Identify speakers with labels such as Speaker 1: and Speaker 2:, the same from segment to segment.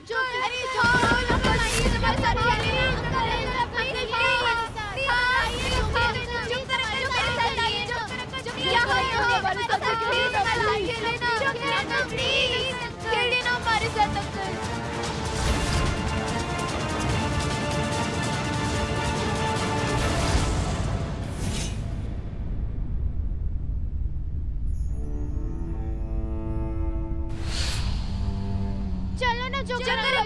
Speaker 1: अरे छोड़ो ना, प्लीज हमारे साथ चलिए। चुप करो, मेरे साथ आइए। क्या हो हमारे साथ खेलिए ना हमारे साथ अंकल। चलो ना, जो करो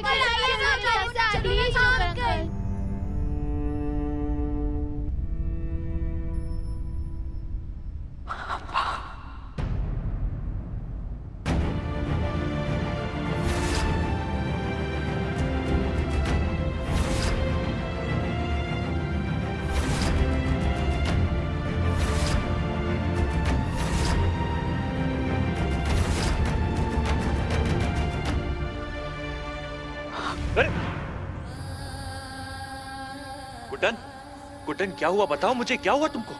Speaker 1: प्लीज अंकल।
Speaker 2: गुड्डन, गुड्डन क्या हुआ? बताओ मुझे, क्या हुआ तुमको?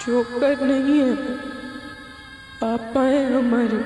Speaker 3: जोकर नहीं है, पापा है हमारे।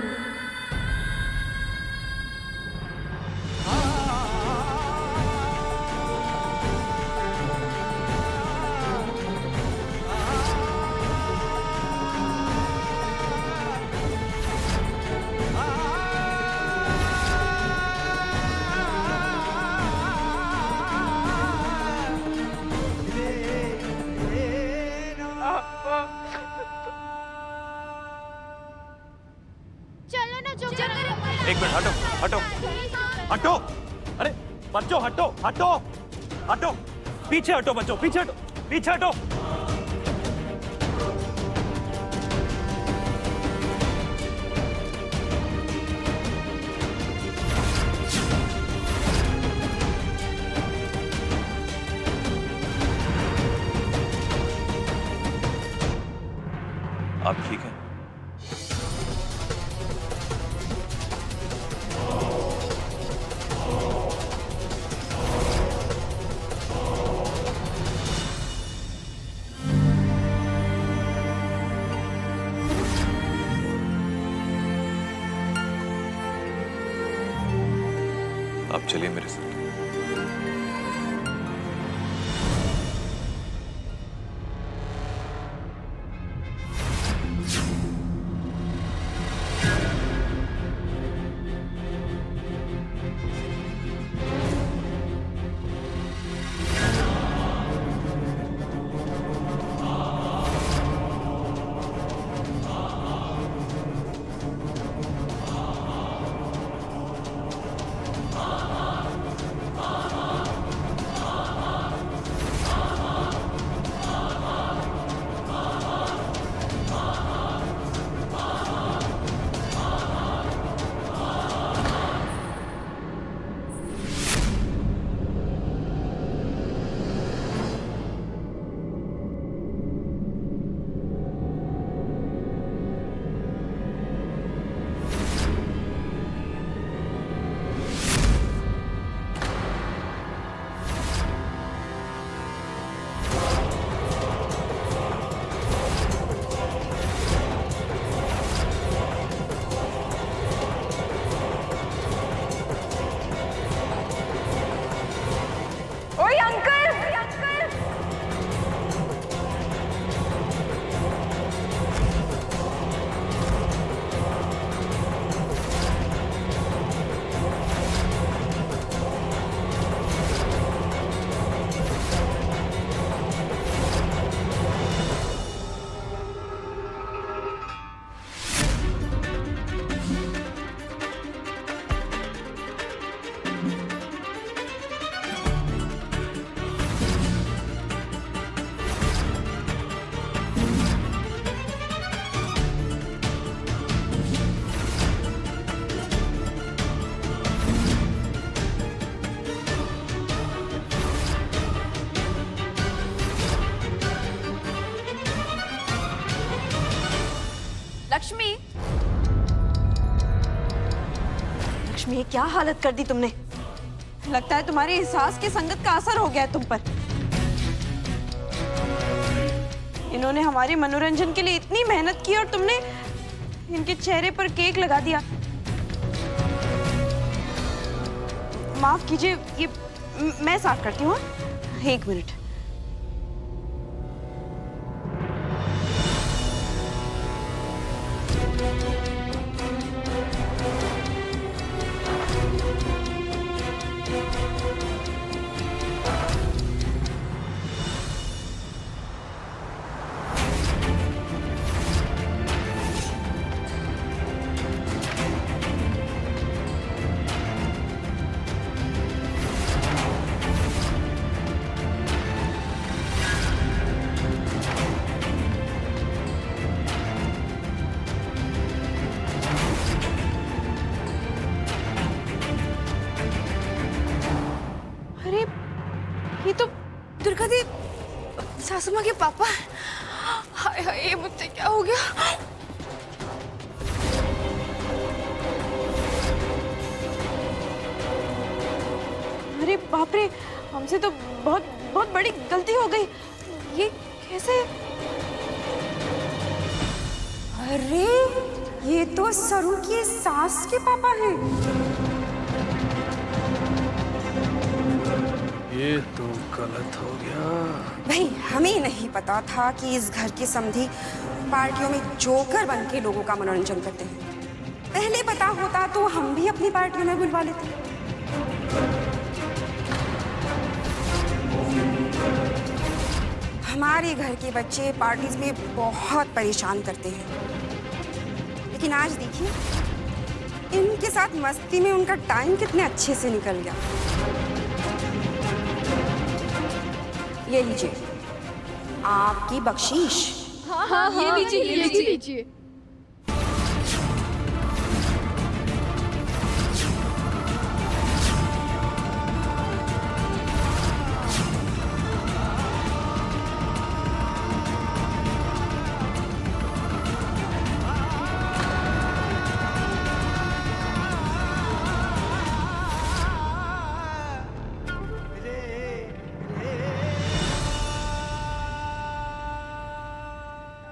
Speaker 1: चलो ना, जो करो।
Speaker 2: एक मिनट, हटो हटो हटो। अरे बच्चों, हटो हटो हटो, पीछे हटो बच्चों, पीछे हटो, पीछे हटो। आप ठीक हैं? आप चलिए मेरे साथ।
Speaker 4: लक्ष्मी, लक्ष्मी, ये क्या हालत कर दी तुमने? लगता है तुम्हारी इस सांस की संगत का असर हो गया है तुम पर।
Speaker 3: इन्होंने हमारे मनोरंजन के लिए इतनी मेहनत की और तुमने इनके चेहरे पर केक लगा दिया। माफ कीजिए, ये मैं साफ करती हूँ। 1 मिनट। ये तो दुर्गा दी सासू माँ के पापा। हाय हाय, ये मुझसे क्या हो गया? अरे बाप रे, हमसे तो बहुत बहुत बड़ी गलती हो गई। ये कैसे?
Speaker 5: अरे ये तो सरू की सास के पापा हैं।
Speaker 6: ये तो गलत हो गया।
Speaker 5: भाई हमें नहीं पता था कि इस घर के समधी पार्टियों में जोकर बन के लोगों का मनोरंजन करते हैं। पहले पता होता तो हम भी अपनी पार्टियों में बुलवा लेते। हमारे घर के बच्चे पार्टीज में बहुत परेशान करते हैं, लेकिन आज देखिए इनके साथ मस्ती में उनका टाइम कितने अच्छे से निकल गया। ये लीजिए आपकी बख्शीश।
Speaker 1: हाँ, ये लीजिए।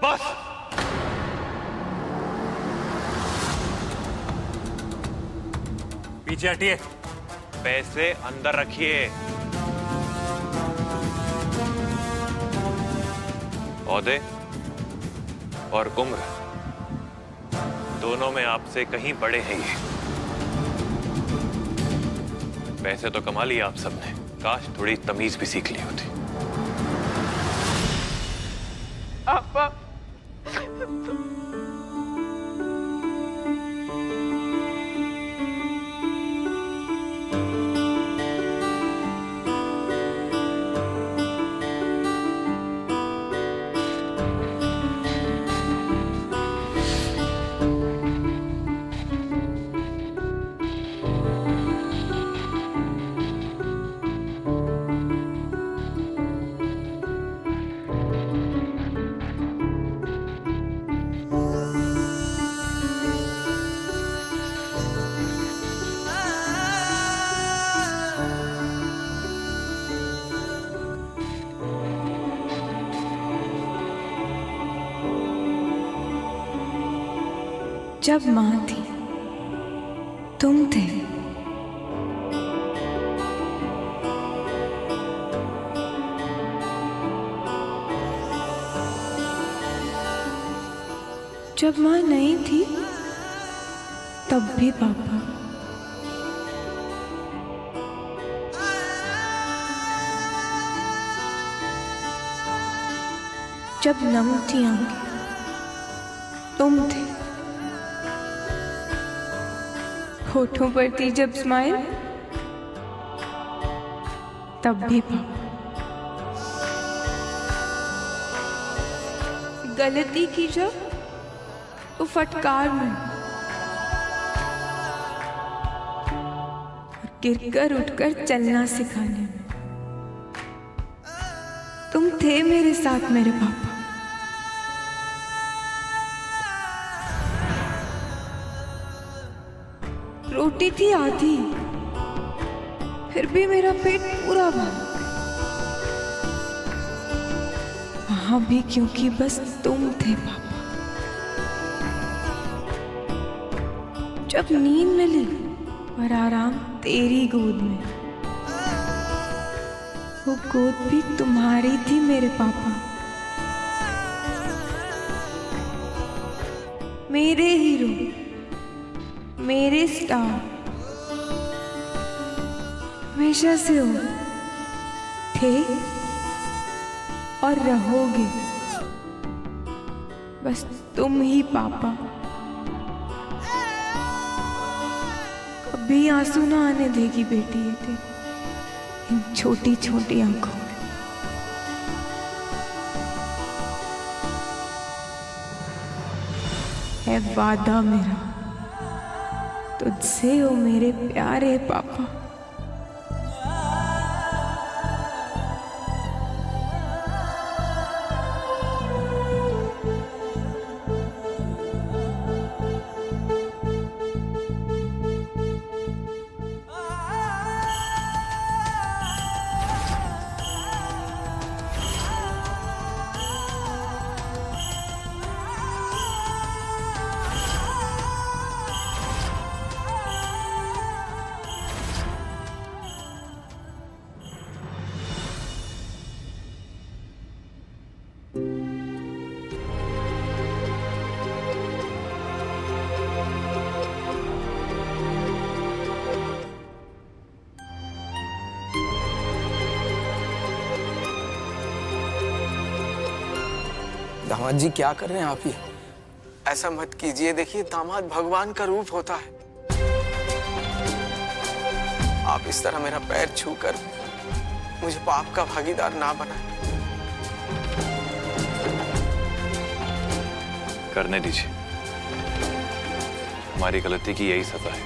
Speaker 2: बस पीछे हटिए, पैसे अंदर रखिए। औहदे और उम्र दोनों में आपसे कहीं बड़े हैं ये। पैसे तो कमा लिए आप सबने, काश थोड़ी तमीज भी सीख ली होती।
Speaker 3: पापा
Speaker 7: जब माँ थी तुम थे, जब माँ नहीं थी तब भी पापा, जब नम थी आंखें तुम थे, होठों पर थी जब स्माइल तब भी पापा, गलती की जब तो फटकार में, और गिरकर उठकर चलना सिखाने में तुम थे मेरे साथ मेरे पापा। रोटी थी आधी, फिर भी मेरा पेट पूरा भरा। वहां भी क्योंकि बस तुम थे पापा। जब नींद मिली पर आराम तेरी गोद में, वो गोद भी तुम्हारी थी मेरे पापा। मेरे हीरो, मेरे स्टार, हमेशा से हो, थे और रहोगे बस तुम ही पापा। कभी आंसू ना आने देगी बेटी ये तेरी इन छोटी छोटी आंखों में। है वादा मेरा तुझसे हो मेरे प्यारे पापा।
Speaker 6: दामाद जी क्या कर रहे हैं आप ये? ऐसा मत कीजिए, देखिए दामाद भगवान का रूप होता है। आप इस तरह मेरा पैर छूकर मुझे पाप का भागीदार ना बनाएं।
Speaker 2: करने दीजिए, हमारी गलती की यही सजा है।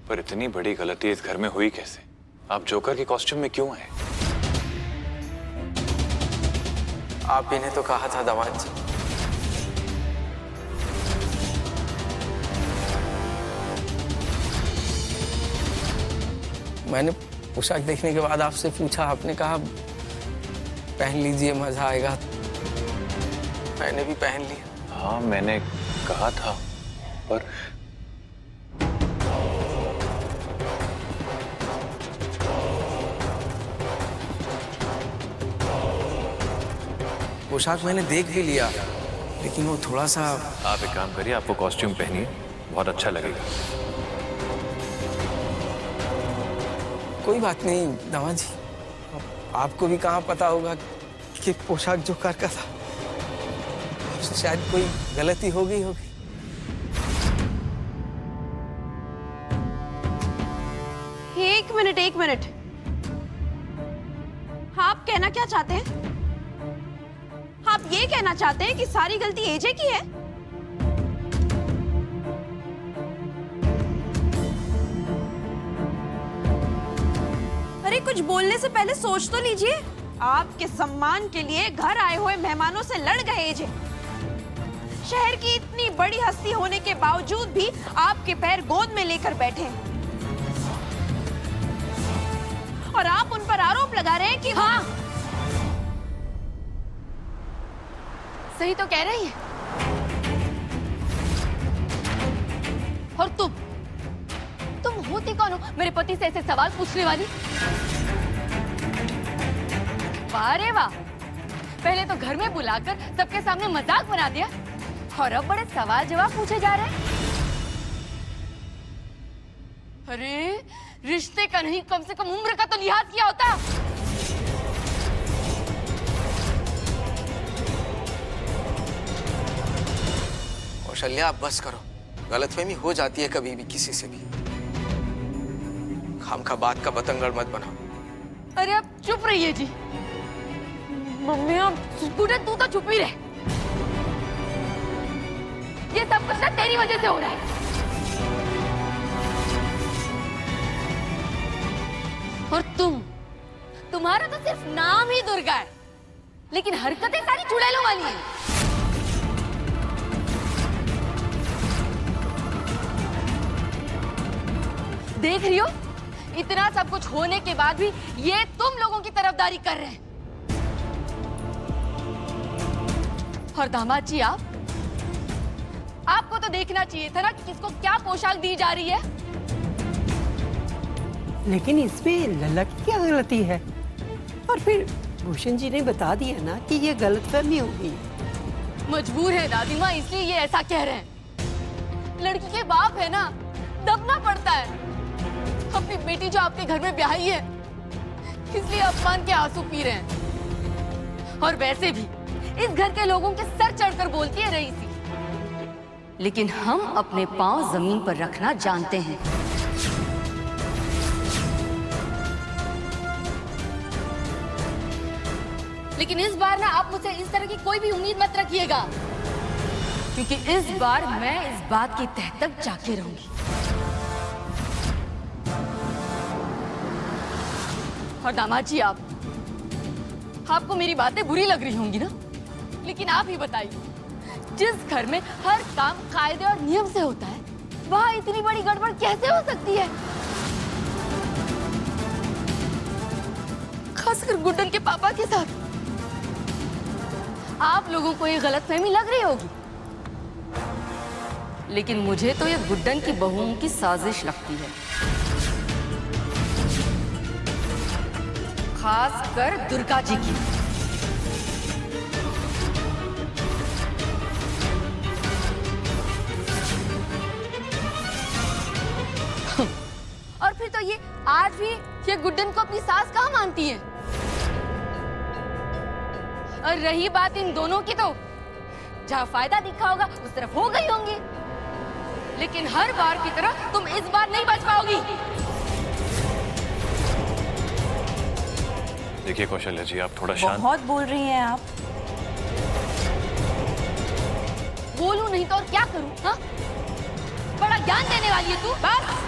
Speaker 2: पर इतनी बड़ी गलती इस घर में हुई कैसे? आप जोकर के कॉस्ट्यूम में क्यों हैं?
Speaker 6: आप ही ने तो कहा था दामाद जी। मैंने पोशाक देखने के बाद आपसे पूछा, आपने कहा पहन लीजिए मजा आएगा। मैंने भी पहन लिया।
Speaker 2: हाँ मैंने कहा था, पर
Speaker 6: पोशाक मैंने देख भी लिया, लेकिन वो थोड़ा सा।
Speaker 2: आप एक काम करिए, आप वो कॉस्ट्यूम पहनिए, बहुत अच्छा लगेगा।
Speaker 6: कोई बात नहीं दामाद जी, आपको भी कहाँ पता होगा कि पोशाक जोकर का था। आपसे शायद कोई गलती हो गई होगी।
Speaker 3: एक मिनट। आप कहना क्या चाहते हैं? आप ये कहना चाहते हैं कि सारी गलती एजे की है? अरे कुछ बोलने से पहले सोच तो लीजिए। आपके सम्मान के लिए घर आए हुए मेहमानों से लड़ गए एजे। शहर की इतनी बड़ी हस्ती होने के बावजूद भी आपके पैर गोद में लेकर बैठे हैं। और आप उन पर आरोप लगा रहे हैं कि हाँ,
Speaker 1: सही तो कह रही है। और तुम होती कौन हो मेरे पति से ऐसे सवाल पूछने वाली? वाह रे वाह, पहले तो घर में बुलाकर सबके सामने मजाक बना दिया और अब बड़े सवाल जवाब पूछे जा रहे हैं। अरे रिश्ते का नहीं, कम से कम उम्र का तो लिहाज किया होता।
Speaker 6: कौशल्या आप बस करो, गलतफहमी हो जाती है कभी भी किसी से भी। खाम का बात का बतंगड़ मत बनाओ।
Speaker 1: अरे आप चुप रहिए जी। मम्मी आप बूढ़े, तू तो चुप ही रह। ये सब कुछ ना तेरी वजह से हो रहा है। और तुम्हारा तो सिर्फ नाम ही दुर्गा है, लेकिन हरकतें सारी चुड़ैलों वाली हैं। देख रही हो इतना सब कुछ होने के बाद भी ये तुम लोगों की तरफदारी कर रहे हैं। और दामाद जी आपको तो देखना चाहिए था ना कि किसको क्या पोशाक दी जा रही है।
Speaker 8: लेकिन इसमें लल्ला की क्या गलती है? और फिर भूषण जी ने बता दिया ना कि ये गलतफहमी हो गई।
Speaker 1: मजबूर है दादी माँ, इसलिए ये ऐसा कह रहे हैं। लड़की के बाप है ना, दबना पड़ता है। अपनी बेटी जो आपके घर में ब्याही है, इसलिए अपमान के आंसू पी रहे हैं। और वैसे भी इस घर के लोगों के सर चढ़कर बोलती है रईसी, लेकिन हम अपने पांव जमीन पर रखना जानते हैं। लेकिन इस बार ना आप मुझसे इस तरह की कोई भी उम्मीद मत रखिएगा, क्योंकि इस बार मैं इस बात की तह तक जाके रहूंगी। और दामाद जी आपको मेरी बातें बुरी लग रही होंगी ना, लेकिन आप ही बताइए, जिस घर में हर काम कायदे और नियम से होता है, वहां इतनी बड़ी गड़बड़ कैसे हो सकती है? खासकर गुड्डन के पापा के साथ। आप लोगों को ये गलतफहमी लग रही होगी, लेकिन मुझे तो ये गुड्डन की बहुओं की साजिश लगती है, खासकर दुर्गा जी की। और फिर तो ये आज भी ये गुड्डन को अपनी सास कहाँ मानती है। और रही बात इन दोनों की, तो जहाँ फायदा दिखा होगा उस तरफ हो गई होंगी, लेकिन हर बार की तरह तुम इस बार नहीं बच पाओगी।
Speaker 2: देखिए कौशल्या जी, आप थोड़ा शांत।
Speaker 3: बहुत बोल रही हैं आप।
Speaker 1: बोलूं नहीं तो और क्या करूं? हाँ, बड़ा ज्ञान देने वाली है तू। बस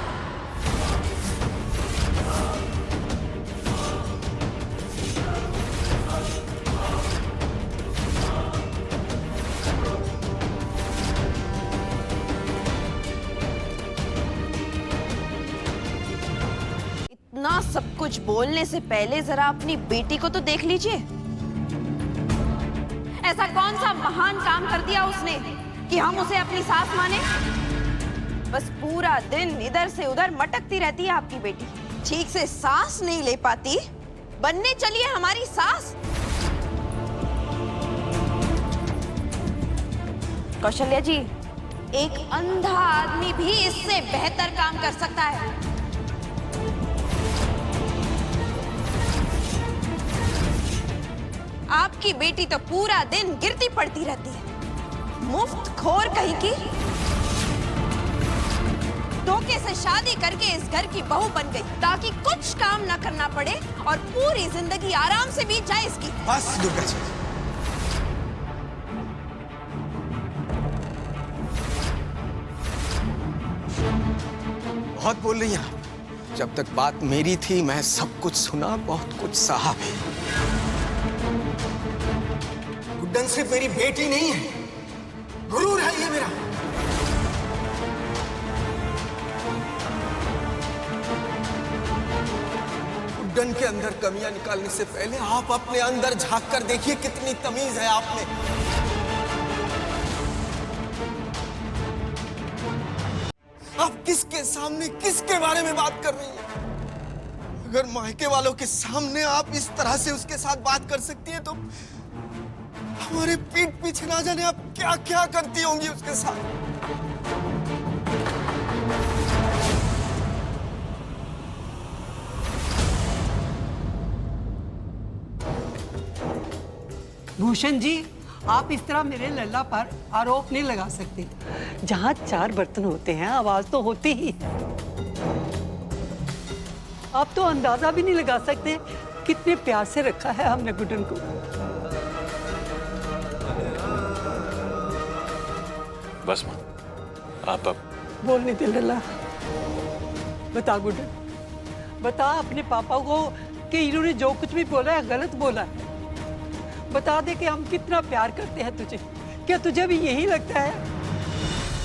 Speaker 3: इतना सब कुछ बोलने से पहले जरा अपनी बेटी को तो देख लीजिए। ऐसा कौन सा महान काम कर दिया उसने कि हम उसे अपनी सास माने? बस पूरा दिन इधर से उधर मटकती रहती है आपकी बेटी, ठीक से सांस नहीं ले पाती, बनने चली है हमारी सास। कौशल्या जी, एक अंधा आदमी भी इससे बेहतर काम कर सकता है। आपकी बेटी तो पूरा दिन गिरती पड़ती रहती है, मुफ्त खोर कहीं की। धोखे से शादी करके इस घर की बहू बन गई ताकि कुछ काम न करना पड़े और पूरी जिंदगी आराम से बीत जाए इसकी।
Speaker 6: बस दुर्गा जी, बहुत बोल रही हैं आप। जब तक बात मेरी थी मैं सब कुछ सुना, बहुत कुछ सहा भी। गुड्डन सिर्फ मेरी बेटी नहीं है, गुरूर है ये मेरा। गुड्डन के अंदर कमियां निकालने से पहले आप अपने अंदर झांक कर देखिए कितनी तमीज है आप में। आप किसके सामने किसके बारे में बात कर रही हैं? अगर मायके वालों के सामने आप इस तरह से उसके साथ बात कर सकती हैं, तो हमारे पीठ पीछे ना जाने आप क्या क्या करती होंगी उसके साथ।
Speaker 8: भूषण जी, आप इस तरह मेरे लल्ला पर आरोप नहीं लगा सकते। जहाँ 4 बर्तन होते हैं, आवाज तो होती ही है। आप तो अंदाजा भी नहीं लगा सकते कितने प्यार से रखा है हमने गुड्डन को।
Speaker 2: बस माँ, आप अब
Speaker 8: बोलने दे लल्ला। बता गुड्डन, बता अपने पापा को कि इन्होंने जो कुछ भी बोला है गलत बोला है। बता दे कि हम कितना प्यार करते हैं तुझे। क्या तुझे भी यही लगता है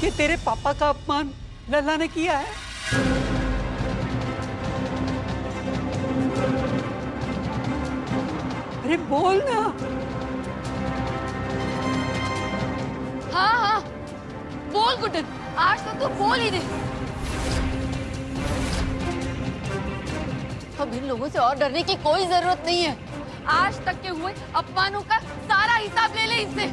Speaker 8: कि तेरे पापा का अपमान लल्ला ने किया है? अरे बोल ना।
Speaker 1: हाँ हाँ बोल गुड्डन, आज तो तू बोल ही नहीं। अब इन लोगों से और डरने की कोई जरूरत नहीं है। आज तक के हुए अपमानों का सारा हिसाब ले ले इनसे।